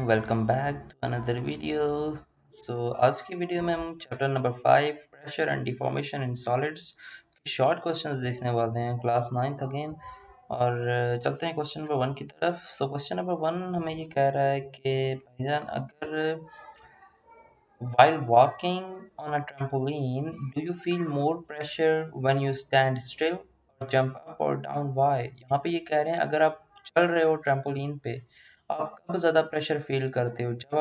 Welcome back to another video. आज की video में हम chapter number 5 pressure and deformation in solids short questions देखने वाले हैं, क्लास 9th अगेन। और चलते हैं क्वेश्चन नंबर 1 की तरफ। क्वेश्चन नंबर 1 हमें ये कह रहा है कि भाईजान, अगर while walking on a trampoline, do you feel more pressure when you stand still or jump up or down? Why? यहाँ पे ये कह रहे हैं, अगर आप चल रहे हो ट्रैम्पोलिन पे, आप कब ज़्यादा प्रेशर फील करते हो? जब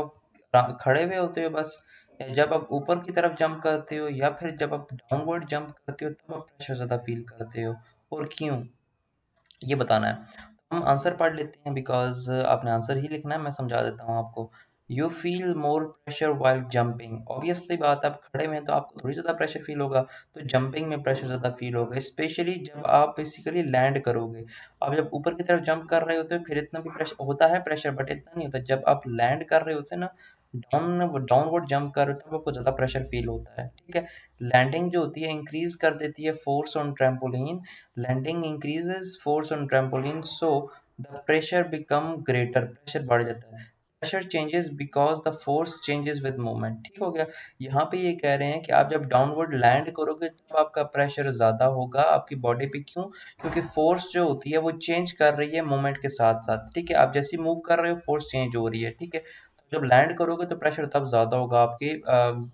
आप खड़े हुए होते हो बस, या जब आप ऊपर की तरफ जंप करते हो, या फिर जब आप डाउनवर्ड जंप करते हो तब आप प्रेशर ज़्यादा फील करते हो, और क्यों? ये बताना है। हम आंसर पढ़ लेते हैं, बिकॉज़ आपने आंसर ही लिखना है, मैं समझा देता हूँ आपको। You feel more pressure while jumping. Obviously बात है, आप खड़े में हैं तो आपको थोड़ी ज़्यादा प्रेशर फील होगा, तो जंपिंग में प्रेशर ज़्यादा फील होगा, स्पेशली जब आप बेसिकली लैंड करोगे। आप जब ऊपर की तरफ जंप कर रहे होते हो फिर इतना भी प्रेशर होता है, प्रेशर बट इतना नहीं होता। जब आप लैंड कर रहे होते हैं ना, डाउनवर्ड जंप कर रहे हो, तब आपको ज़्यादा प्रेशर फील होता है, ठीक है। लैंडिंग जो होती है इंक्रीज कर देती है force on trampoline. Landing increases force on trampoline, so the pressure become greater, pressure बढ़ जाता है। pressure changes because the force changes with movement। ठीक हो गया। यहाँ पे ये कह रहे हैं कि आप जब डाउनवर्ड लैंड करोगे तब आपका प्रेशर ज़्यादा होगा आपकी बॉडी पे। क्यों? क्योंकि फोर्स जो होती है वो चेंज कर रही है मूवमेंट के साथ साथ, ठीक है। आप जैसे मूव कर रहे हो फोर्स चेंज हो रही है, ठीक है। तो जब लैंड करोगे तो प्रेशर तब ज़्यादा होगा आपकी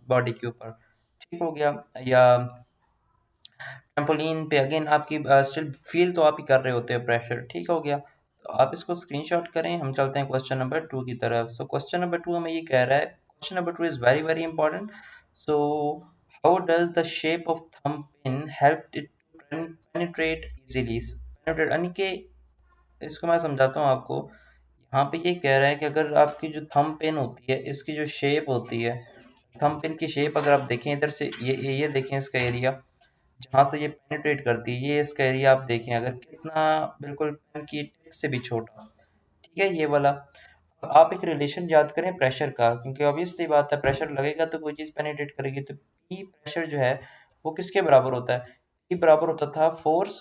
बॉडी के ऊपर, ठीक हो गया। या ट्रैम्पोलिन पे अगेन आपकी स्टिल फील तो आप ही कर रहे होते हैं प्रेशर, ठीक हो गया। तो आप इसको स्क्रीनशॉट करें। हम चलते हैं क्वेश्चन नंबर 2 की तरफ। क्वेश्चन नंबर 2 हमें ये कह रहा है, question number 2 is very very important. So how does the shape of thumb pin help it penetrate easily? Penetrate यानी कि, इसको मैं समझाता हूँ आपको। यहाँ पे ये कह रहा है कि अगर आपकी जो थंब पिन होती है, इसकी जो शेप होती है, थंब पिन की शेप अगर आप देखें इधर से, ये देखें इसका एरिया जहाँ से ये पेनिट्रेट करती है, ये इसका एरिया आप देखें अगर कितना, बिल्कुल पेन की टिप से भी छोटा, ठीक है, ये वाला। अब आप एक रिलेशन याद करें प्रेशर का, क्योंकि ऑब्वियसली बात है, प्रेशर लगेगा तो कोई चीज़ पेनिट्रेट करेगी। तो पी प्रेशर जो है वो किसके बराबर होता है? पी बराबर होता था फोर्स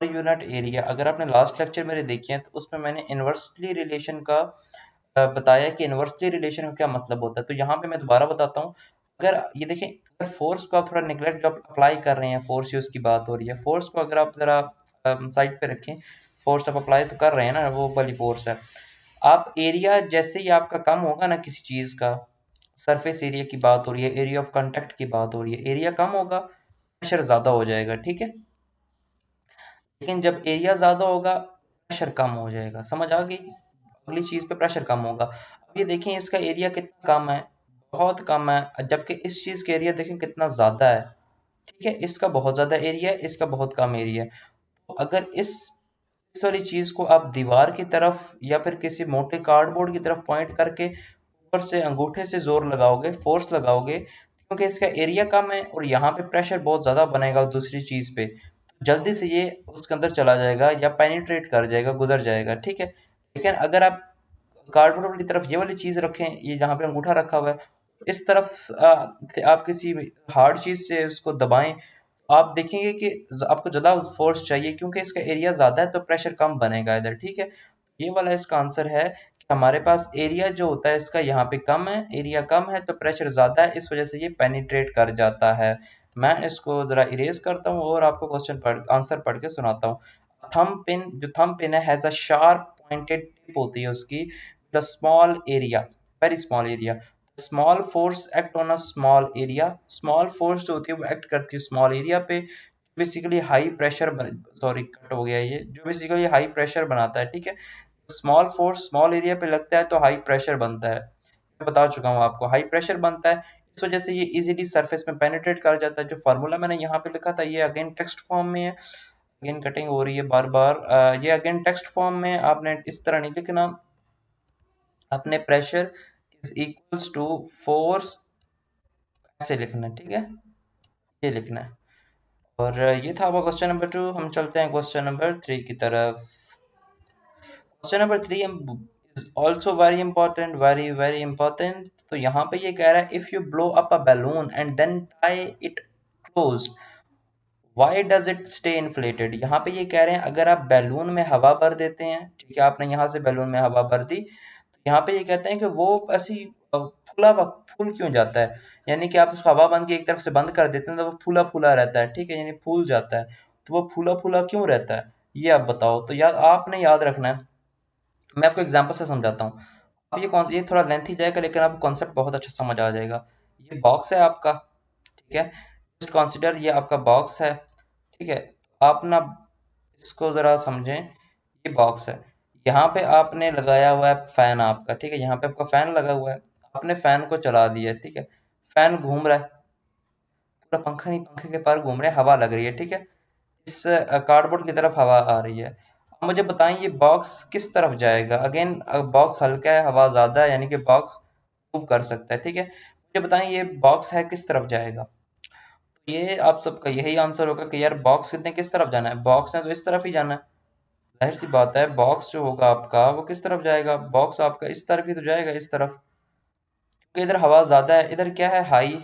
पर यूनिट एरिया। अगर आपने लास्ट लेक्चर मेरे देखे हैं तो उसमें मैंने इन्वर्सली रिलेशन का बताया कि इन्वर्सली रिलेशन का क्या मतलब होता है। तो यहाँ पे मैं दोबारा बताता हूँ। अगर ये देखें, अगर फोर्स को आप थोड़ा निगलेक्ट, जब अप्लाई कर रहे हैं, फोर्स यूज की बात हो रही है, फोर्स को अगर आप ज़रा साइड पे रखें, फोर्स आप अप्लाई तो कर रहे हैं ना, वो वाली फोर्स है। आप एरिया जैसे ही आपका कम होगा ना किसी चीज़ का, सरफेस एरिया की बात हो रही है, एरिया ऑफ कांटेक्ट की बात हो रही है, एरिया कम होगा प्रेशर ज़्यादा हो जाएगा, ठीक है। लेकिन जब एरिया ज़्यादा होगा प्रेशर कम हो जाएगा। समझ आ गई? अगली चीज़ पे प्रेशर कम होगा। अब ये देखें इसका एरिया कितना कम है, बहुत कम है, जबकि इस चीज़ का एरिया देखें कितना ज़्यादा है, ठीक है। इसका बहुत ज़्यादा एरिया है, इसका बहुत कम एरिया है। तो अगर इस वाली चीज़ को आप दीवार की तरफ या फिर किसी मोटे कार्डबोर्ड की तरफ पॉइंट करके ऊपर से अंगूठे से ज़ोर लगाओगे, फोर्स लगाओगे, क्योंकि इसका एरिया कम है और यहाँ पे प्रेशर बहुत ज़्यादा बनेगा दूसरी चीज़ पे, जल्दी से ये उसके अंदर चला जाएगा या पेनिट्रेट कर जाएगा, गुजर जाएगा, ठीक है। लेकिन अगर आप कार्डबोर्ड वाली तरफ ये वाली चीज़ रखें, ये जहाँ पे अंगूठा रखा हुआ है, इस तरफ से आप किसी हार्ड चीज़ से उसको दबाएं, आप देखेंगे कि आपको ज़्यादा फोर्स चाहिए, क्योंकि इसका एरिया ज़्यादा है तो प्रेशर कम बनेगा इधर, ठीक है। ये वाला इसका आंसर है कि हमारे पास एरिया जो होता है इसका यहाँ पे कम है, एरिया कम है तो प्रेशर ज़्यादा है, इस वजह से ये पेनिट्रेट कर जाता है। मैं इसको ज़रा इरेज करता हूँ और आपको आंसर पढ़ के सुनाता हूँ। थंब पिन है has a sharp pointed tip होती है उसकी, the small area, very small area. Small force act on a small area. Small force जो होती है वो एक्ट करती है स्मॉल एरिया पे, basically high pressure sorry cut हो गया ये, जो बेसिकली हाई प्रेशर बनाता है, ठीक है। स्मॉल फोर्स स्मॉल एरिया पे लगता है तो हाई प्रेशर बनता है। मैं बता चुका हूँ आपको, हाई प्रेशर बनता है, इस वजह से ये इजीली सरफेस में पेनिट्रेट कर जाता है। जो फार्मूला मैंने यहाँ पे लिखा था ये अगेन टेक्स्ट फॉर्म में है, अगेन कटिंग हो रही है बार बार, ये अगेन टेक्स्ट फॉर्म में, आपने इस तरह नहीं लिखना, अपने pressure is equals to force ऐसे लिखना है, ठीक है, ये लिखना है। और ये था आपका क्वेश्चन नंबर 2। हम चलते हैं क्वेश्चन नंबर 3 की तरफ। Question number 3 is also very important, very very important. तो यहाँ पे ये कह रहा है, if you blow up a balloon and then tie it close, why does it stay inflated? यहाँ पे ये कह रहे हैं, अगर आप बैलून में हवा भर देते हैं, ठीक है, आपने यहाँ से बैलून में हवा भर दी, यहाँ पे ये कहते हैं कि वो ऐसी फूला हुआ फूल क्यों जाता है, यानी कि आप उसको हवा बंद की एक तरफ से बंद कर देते हैं तो वो फूला फूला रहता है, ठीक है, यानी फूल जाता है। तो वो फूला फूला क्यों रहता है, ये आप बताओ। तो याद आपने याद रखना है, मैं आपको एग्जांपल से समझाता हूँ। अब ये थोड़ा लेंथी जाएगा लेकिन आपको कॉन्सेप्ट बहुत अच्छा समझ आ जाएगा। ये बॉक्स है आपका, ठीक है, जस्ट कंसीडर ये आपका बॉक्स है, ठीक है। आप ना इसको ज़रा समझें, ये बॉक्स है, यहाँ पे आपने लगाया हुआ है फैन आपका, ठीक है, यहाँ पे आपका फैन लगा हुआ है, आपने फैन को चला दिया, ठीक है, फैन घूम रहा है, पूरा पंखा नहीं, पंखे के पर घूम रहे हैं, हवा लग रही है, ठीक है, इस कार्डबोर्ड की तरफ हवा आ रही है। अब मुझे बताएं ये बॉक्स किस तरफ जाएगा, अगेन बॉक्स हल्का है, हवा ज़्यादा है, यानी कि बॉक्स मूव कर सकता है, ठीक है। मुझे बताएं ये बॉक्स है किस तरफ जाएगा। ये आप सबका यही आंसर होगा कि यार बॉक्स ने किस तरफ जाना है, बॉक्स ने तो इस तरफ ही जाना है। जाहिर सी बात है, बॉक्स जो होगा आपका वो किस तरफ जाएगा, बॉक्स आपका इस तरफ ही तो जाएगा, इस तरफ, क्योंकि इधर हवा ज्यादा है, इधर क्या है हाई,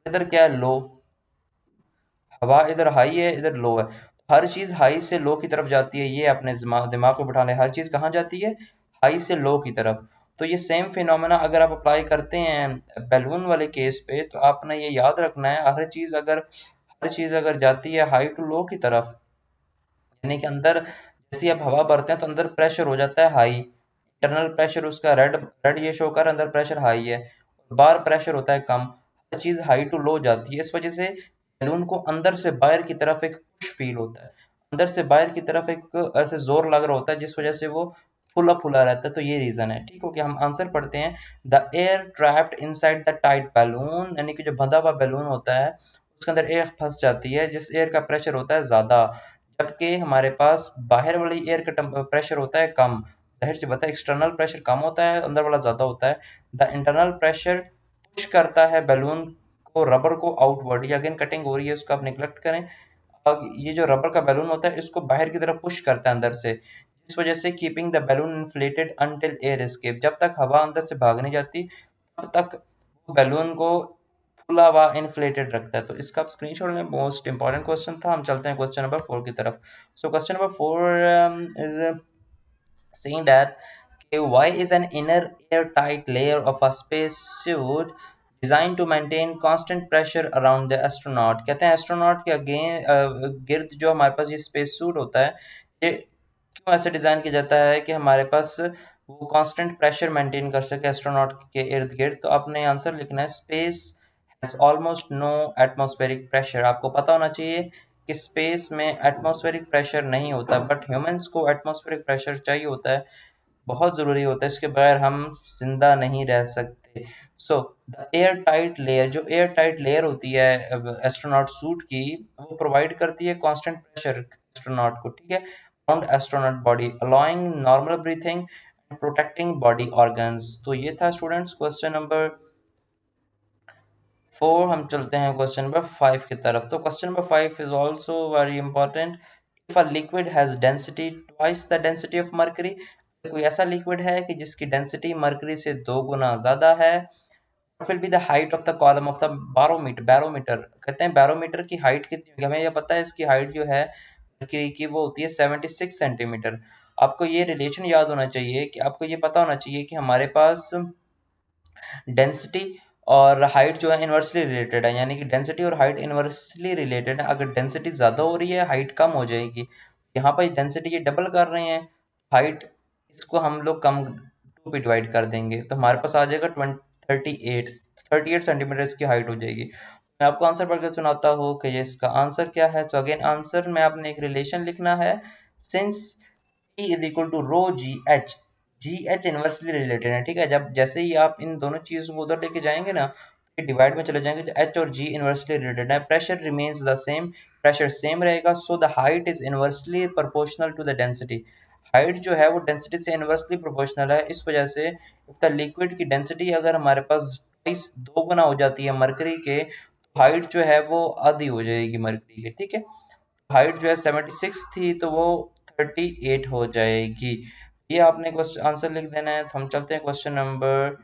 इधर क्या है लो, हवा इधर हाई है, इधर लो है, हर चीज हाई से लो की तरफ जाती है, ये अपने दिमाग में बिठा लें, हर चीज कहाँ जाती है, हाई से लो की तरफ। तो ये सेम फिनोमेना अगर आप अप्लाई करते हैं बैलून वाले केस पे, तो आपने ये याद रखना है, हर चीज अगर जाती है हाई टू लो की तरफ, यानी कि अंदर जैसे ही आप हवा भरते हैं तो अंदर प्रेशर हो जाता है हाई, इंटरनल प्रेशर उसका रेड रेड ये शो कर अंदर प्रेशर हाई है, बाहर प्रेशर होता है कम, हर चीज हाई टू लो जाती है, इस वजह से बैलून को अंदर से बाहर की तरफ एक पुश फील होता है, अंदर से बाहर की तरफ एक ऐसे जोर लग रहा होता है, जिस वजह से वो फुला फुला रहता है। तो ये रीजन है, ठीक हो गया। हम आंसर पढ़ते हैं, the air trapped inside the tight balloon, यानी कि जो बंधा हुआ बैलून होता है उसके अंदर एयर फंस जाती है, जिस एयर का प्रेशर होता है ज्यादा, जबकि हमारे पास बाहर वाली एयर का प्रेशर होता है कम। जाहिर सी बात है, एक्सटर्नल प्रेशर कम होता है, अंदर वाला ज्यादा होता है। द इंटरनल प्रेशर पुश करता है बैलून को, रबर को आउटवर्ड, ये अगेन कटिंग हो रही है, उसको आप निगलेक्ट करें। अब ये जो रबर का बैलून होता है इसको बाहर की तरफ पुश करता है अंदर से, जिस वजह से keeping the balloon inflated until air escape, जब तक हवा अंदर से भाग नहीं जाती तब तक बैलून को खुला हुआ इन्फ्लेटेड रखता है। तो इसका आप स्क्रीनशॉट लें, मोस्ट इंपॉर्टेंट क्वेश्चन था। हम चलते हैं क्वेश्चन नंबर 4 की तरफ। So question number 4 is saying that, okay, why is an inner airtight layer of a spacesuit designed to maintain constant pressure around the astronaut? कहते हैं एस्ट्रोनॉट के गिर्द जो हमारे पास ये स्पेस सूट होता है, ये क्यों ऐसे डिज़ाइन किया जाता है कि हमारे पास वो कांस्टेंट प्रेशर मेंटेन कर सके एस्ट्रोनॉट के इर्द गिर्द। तो आपने आंसर लिखना है, space has almost no atmospheric pressure. आपको पता होना चाहिए कि स्पेस में एटमॉस्फेरिक प्रेशर नहीं होता, बट ह्यूमंस को एटमॉस्फेरिक प्रेशर चाहिए होता है, बहुत ज़रूरी होता है, इसके बगैर हम जिंदा नहीं रह सकते। So the air tight layer, जो एयर टाइट लेयर होती है एस्ट्रोनॉट सूट की, वो प्रोवाइड करती है कांस्टेंट प्रेशर एस्ट्रोनॉट को, ठीक है, around astronaut body, allowing normal breathing and protecting body organs. तो ये था स्टूडेंट्स क्वेश्चन नंबर 4। हम चलते हैं क्वेश्चन नंबर 5 की तरफ। तो question number 5 is also very important. If a liquid has density twice the density of mercury, कोई ऐसा लिक्विड है कि जिसकी डेंसिटी मर्करी से 2 गुना ज्यादा है, फिर भी the height of the column of the barometer, barometer कहते हैं बैरोमीटर की हाइट कितनी होगी, हमें यह पता है इसकी हाइट जो है मर्करी की वो होती है 76 सेंटीमीटर। आपको ये रिलेशन याद होना चाहिए, कि आपको ये पता होना चाहिए कि हमारे पास डेंसिटी और हाइट जो है इन्वर्सली रिलेटेड है, यानी कि डेंसिटी और हाइट इन्वर्सली रिलेटेड है। अगर डेंसिटी ज़्यादा हो रही है हाइट कम हो जाएगी, यहाँ पर डेंसिटी ये डबल कर रहे हैं, हाइट इसको हम लोग कम 2 पे डिवाइड कर देंगे, तो हमारे पास आ जाएगा 38 सेंटीमीटर इसकी हाइट हो जाएगी। मैं आपको आंसर पढ़ के सुनाता हूँ कि ये इसका आंसर क्या है। तो अगेन आंसर में आपने एक रिलेशन लिखना है, since P is equal to rho g h, g h inversely related है, ठीक है। जब जैसे ही आप इन दोनों चीज़ों को उधर लेके जाएंगे ना, ये डिवाइड में चले जाएंगे, तो एच और जी इनवर्सली रिलेटेड है, pressure remains the same, pressure same रहेगा, so the height is inversely proportional to the density. Height जो है वो डेंसिटी से इनवर्सली प्रोपोर्शनल है, इस वजह से इसका लिक्विड की डेंसिटी अगर हमारे पास इस 2 गुना हो जाती है मरकरी के, तो हाइट जो है वो आधी हो जाएगी मरकरी के, ठीक है। हाइट जो है 76 थी तो वो 38 हो जाएगी। ये आपने क्वेश्चन आंसर लिख देना है। तो हम चलते हैं क्वेश्चन नंबर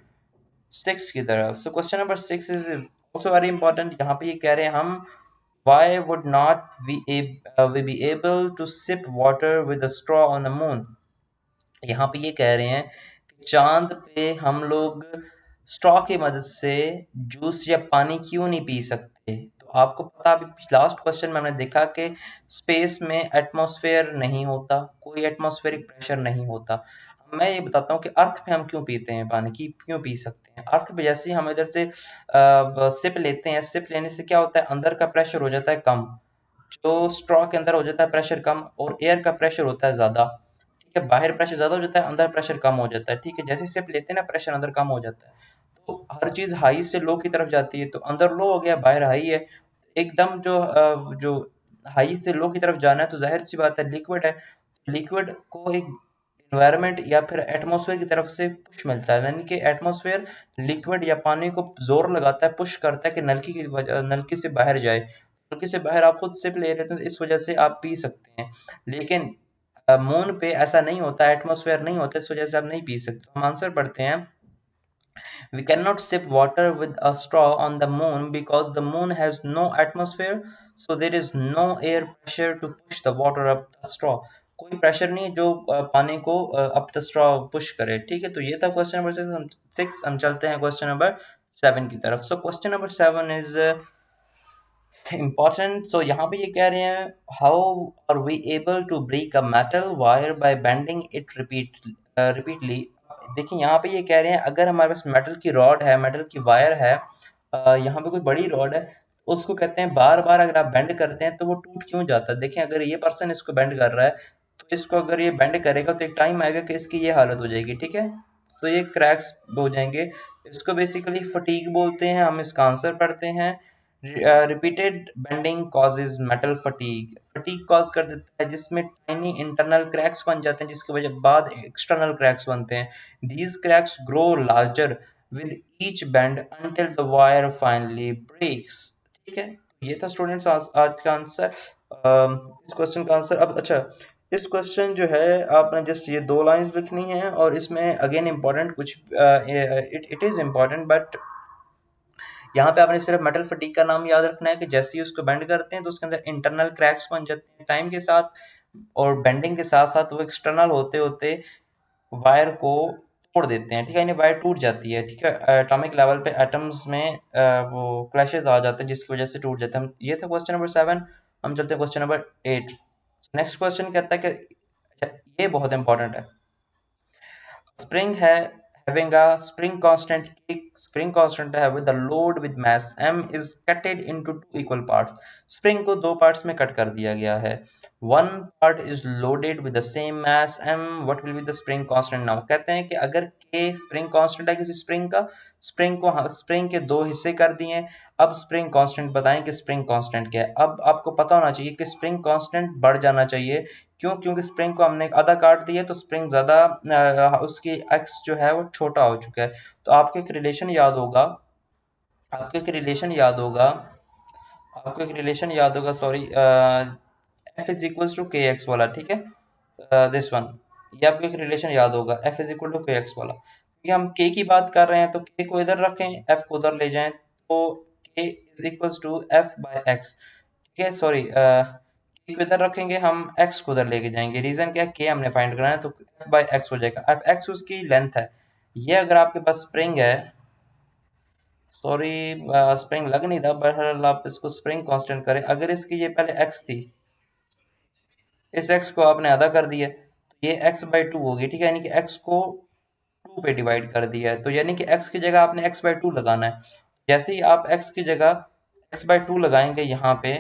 6 की तरफ। So question number 6 is also very important. यहाँ पे ये कह रहे हैं हम, why would not we be able to sip water with a straw on the moon? यहाँ पे ये कह रहे हैं कि चाँद पे हम लोग स्ट्रॉ की मदद से जूस या पानी क्यों नहीं पी सकते? तो आपको पता, अभी लास्ट क्वेश्चन में हमने देखा कि स्पेस में एटमॉस्फेयर नहीं होता, कोई एटमॉस्फेरिक प्रेशर नहीं होता। मैं ये बताता हूँ कि अर्थ पे हम क्यों पीते हैं पानी, की क्यों पी सकते हैं? अर्थ पे जैसे ही हम इधर से सिप लेते हैं, सिप लेने से क्या होता है, अंदर का प्रेशर हो जाता है कम, तो स्ट्रॉ के अंदर हो जाता है प्रेशर कम, और एयर का प्रेशर होता है ज़्यादा। ठीक है, बाहर प्रेशर ज़्यादा हो जाता है, अंदर प्रेशर कम हो जाता है। ठीक है, जैसे सिप लेते हैं ना, प्रेशर अंदर कम हो जाता है। तो हर चीज़ हाई से लो की तरफ जाती है, तो अंदर लो हो गया, बाहर हाई है। एकदम जो हाई से लो की तरफ जाना है, तो ज़ाहिर-सी बात है लिक्विड है। लिक्विड को एक एनवायरनमेंट या फिर एटमॉस्फेयर की तरफ से पुश मिलता है, यानी कि एटमॉस्फेयर लिक्विड या पानी को ज़ोर लगाता है, पुश करता है कि नलकी से बाहर जाए। नलकी से बाहर आप खुद सिप ले रहे थे, तो इस वजह से आप पी सकते हैं। लेकिन मून पे ऐसा नहीं होता, एटमॉस्फेयर नहीं होता, इस वजह से आप नहीं पी सकते। हम आंसर पढ़ते हैं। We cannot sip water with a straw on the moon because the moon has no atmosphere, so there is no air pressure to push the water up the straw. कोई pressure नहीं है जो पानी को up the straw push करे। ठीक है, तो ये था क्वेश्चन नंबर 6। हम चलते हैं क्वेश्चन नंबर 7 की तरफ। So question number 7 is important. So यहाँ पे ये कह रहे हैं, how are we able to break a metal wire by bending it repeatedly. देखिए यहाँ पे ये कह रहे हैं, अगर हमारे पास मेटल की रॉड है, मेटल की वायर है, यहाँ पे कोई बड़ी रॉड है, उसको कहते हैं बार बार अगर आप बेंड करते हैं तो वो टूट क्यों जाता है। देखिए, अगर ये पर्सन इसको बेंड कर रहा है, तो इसको अगर ये बेंड करेगा तो एक टाइम आएगा कि इसकी ये हालत हो जाएगी। ठीक है, तो ये क्रैक्स हो जाएंगे। इसको बेसिकली फटीग बोलते हैं। हम इसका आंसर पढ़ते हैं। Repeated bending causes metal fatigue. Fatigue cause कर देता है जिसमें टाइनी इंटरनल क्रैक्स बन जाते हैं, जिसकी वजह बाद एक्सटर्नल क्रैक्स बनते हैं। These cracks grow larger with each bend until the wire finally breaks. ठीक है, ये था स्टूडेंट्स आज का आंसर। इस क्वेश्चन का आंसर। अब अच्छा, इस क्वेश्चन जो है, आपने जस्ट ये 2 लाइन्स लिखनी है, और इसमें अगेन इम्पोर्टेंट कुछ इट इज़ इम्पोर्टेंट, बट यहाँ पे आपने सिर्फ मेटल फटीग का नाम याद रखना है कि जैसे ही उसको बेंड करते हैं तो उसके अंदर इंटरनल क्रैक्स बन जाते हैं टाइम के साथ, और बेंडिंग के साथ साथ वो एक्सटर्नल होते होते वायर को तोड़ देते हैं। ठीक है, यानी वायर टूट जाती है। ठीक है, एटॉमिक लेवल पे एटम्स में वो क्लैशेस आ जाते हैं, जिसकी वजह से टूट जाते हैं। ये था क्वेश्चन नंबर 7। हम चलते हैं क्वेश्चन नंबर 8। नेक्स्ट क्वेश्चन कहता है कि ये बहुत इंपॉर्टेंट है। Spring having a spring constant है with the load with mass m is cutted into two equal parts. Spring को दो पार्ट्स में कट कर दिया गया है। One part is loaded with the same mass m, what will be the spring constant now. कहते हैं कि अगर k स्प्रिंग कांस्टेंट है किसी स्प्रिंग का, स्प्रिंग के दो हिस्से कर दिए। अब स्प्रिंग कांस्टेंट बताएं कि स्प्रिंग कांस्टेंट क्या है। अब आपको पता होना चाहिए कि स्प्रिंग कांस्टेंट बढ़ जाना चाहिए। क्यों? क्योंकि स्प्रिंग को हमने आधा काट दिया, तो स्प्रिंग ज़्यादा उसकी एक्स जो है वो छोटा हो चुका है। तो आपको एक रिलेशन याद होगा sorry, F is equals to k x वाला। ठीक है, दिस वन, ये आपको एक रिलेशन याद होगा, F is equal to k x वाला। क्योंकि हम के की बात कर रहे हैं, तो के को इधर रखें, एफ को उधर ले जाएं, तो k is equals to F by x. ठीक है, सॉरी, के को इधर रखेंगे, हम एक्स को उधर लेके जाएंगे। रीजन क्या है, के हमने फाइंड करना है, तो एफ बाय एक्स हो जाएगा। अब एक्स उसकी लेंथ है। ये अगर आपके पास स्प्रिंग है, सॉरी, स्प्रिंग लग नहीं था, बहरहाल आप इसको स्प्रिंग कांस्टेंट करें। अगर इसकी ये पहले एक्स थी, इस x को आपने आधा कर दिया, तो ये x बाई टू होगी। ठीक है, यानी कि x को 2 पे डिवाइड कर दिया है, तो यानी कि x की जगह आपने x बाई टू लगाना है। जैसे ही आप x की जगह x बाई टू लगाएंगे यहाँ पे,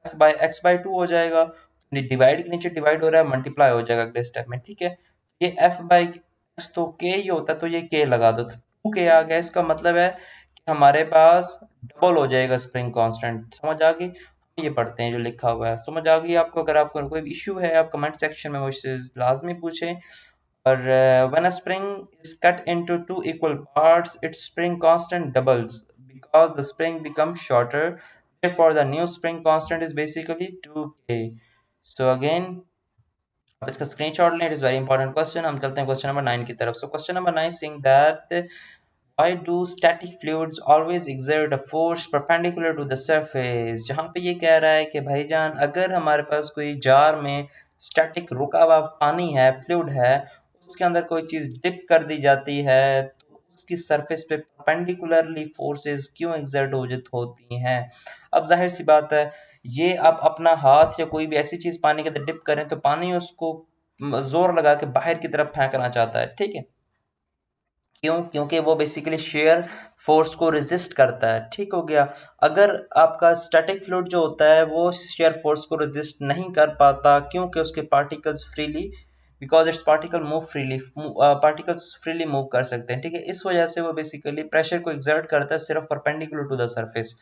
f by x by two हो जाएगा। डिवाइड के नीचे डिवाइड हो रहा है, मल्टीप्लाई हो जाएगा अगले स्टेप में। ठीक है, ये f बाई x तो k ही होता है, तो ये k लगा दो, तो 2k आ गया। इसका मतलब है कि हमारे पास डबल हो जाएगा स्प्रिंग कांस्टेंट। समझ आ गई? ये पढ़ते हैं जो लिखा हुआ है, समझ आ गई आपको? अगर आपको कोई इश्यू है, आप कमेंट सेक्शन में मुझसे लाजमी पूछें। और when a spring is cut into two equal parts, its spring constant doubles because the spring becomes shorter. Therefore, the new spring constant is basically 2k. So again, आप इसका screenshot लें, it is very important question. हम चलते हैं question number 9 की तरफ। So question number 9 saying that why do static fluids always exert a force perpendicular to the surface। जहाँ पे ये कह रहा है कि भाईजान, अगर हमारे पास कोई जार में स्टैटिक रुका हुआ पानी है, फ्लूइड है, उसके अंदर कोई चीज़ डिप कर दी जाती है तो उसकी सरफेस पे परपेंडिकुलरली फोर्सेस क्यों एग्जर्ट होती हैं। अब जाहिर सी बात है, ये आप अपना हाथ या कोई भी ऐसी चीज़ पानी के अंदर डिप करें तो पानी उसको जोर लगा के बाहर की तरफ फेंकना चाहता है, ठीक है। क्यों? क्योंकि वो बेसिकली शेयर फोर्स को रेजिस्ट करता है, ठीक हो गया। अगर आपका स्टैटिक फ्लूइड जो होता है वो शेयर फोर्स को रेजिस्ट नहीं कर पाता, क्योंकि उसके particles freely, because it's particles freely move कर सकते हैं, ठीक है। इस वजह से वो बेसिकली प्रेशर को एक्सर्ट करता है सिर्फ परपेंडिकुलर टू द सरफेस।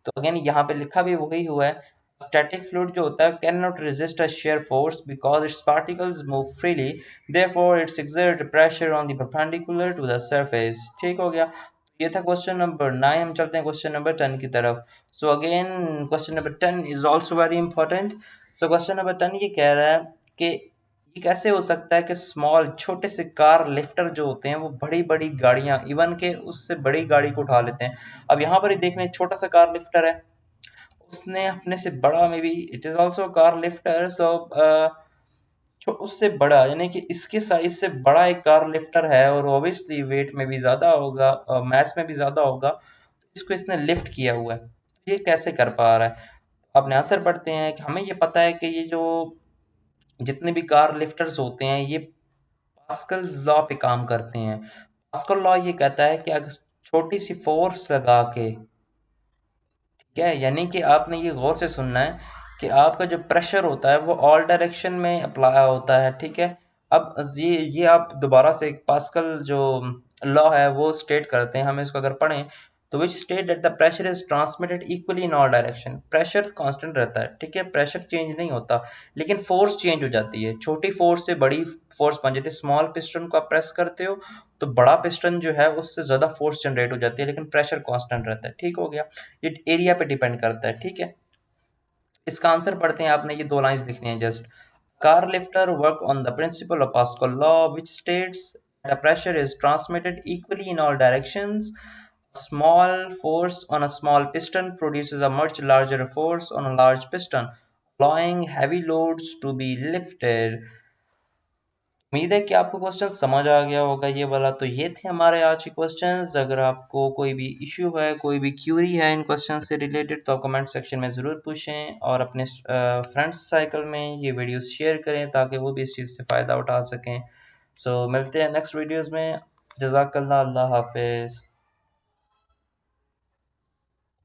तो अगेन यहाँ पे लिखा भी वही हुआ है, स्टैटिक फ्लूइड जो होता है can not resist a shear force because it's particles move freely, therefore it's exert pressure on the perpendicular to the surface। ठीक हो गया। ये था क्वेश्चन नंबर 9। हम चलते हैं क्वेश्चन नंबर 10 की तरफ। So again question number 10 is also very important. So question number 10 ये कह रहा है कि ये कैसे हो सकता है कि स्मॉल छोटे से कार लिफ्टर जो होते हैं वो बड़ी बड़ी गाड़ियां, इवन के उससे बड़ी गाड़ी को उठा लेते हैं। अब यहाँ पर ही देख लें, छोटा सा कार लिफ्टर है, उसने अपने से बड़ा, maybe it is also car lifter, so तो उससे बड़ा यानी कि इसके साइज से बड़ा एक कार लिफ्टर है और ऑब्वियसली वेट में भी ज्यादा होगा, मास में भी ज्यादा होगा, इसको इसने लिफ्ट किया हुआ है। ये कैसे कर पा रहा है? अपने आंसर पढ़ते हैं कि हमें ये पता है कि ये जो जितने भी कार लिफ्टर्स होते हैं ये पास्कल लॉ पे काम करते हैं। पास्कल लॉ ये कहता है कि अगर छोटी सी फोर्स लगा के, ठीक है, यानी कि आपने ये गौर से सुनना है कि आपका जो प्रेशर होता है वो ऑल डायरेक्शन में अप्लाई होता है, ठीक है। अब ये आप दोबारा से पास्कल जो लॉ है वो स्टेट करते हैं, हम इसको अगर पढ़ें तो which state that the pressure is transmitted equally in all direction. Pressure constant रहता है, ठीक है, प्रेशर चेंज नहीं होता, लेकिन फोर्स चेंज हो जाती है। छोटी फोर्स से बड़ी फोर्स बन जाती है। स्मॉल पिस्टन को आप प्रेस करते हो तो बड़ा पिस्टन जो है उससे ज्यादा फोर्स जनरेट हो जाती है, लेकिन प्रेशर कांस्टेंट रहता है, ठीक हो गया। ये एरिया पे डिपेंड करता है, ठीक है। इसका आंसर पढ़ते हैं, आपने ये दो लाइंस लिखनी है just. Car lifter work on the principle of pascal law which states the pressure is transmitted equally in all directions. Small force on a small piston produces a much larger force on a large piston, allowing heavy loads to be lifted। उम्मीद है कि आपको question समझ आ गया होगा ये वाला। तो ये थे हमारे आज के क्वेश्चंस। अगर आपको कोई भी इश्यू है, कोई भी क्यूरी है इन क्वेश्चन से रिलेटेड, तो आप कमेंट सेक्शन में ज़रूर पूछें और अपने फ्रेंड्स साइकिल में ये वीडियोस शेयर करें ताकि वो भी इस चीज़ से फ़ायदा उठा सकें। सो मिलते हैं नेक्स्ट वीडियोज़ में। जज़ाकल्लाह, अल्लाह हाफिज़।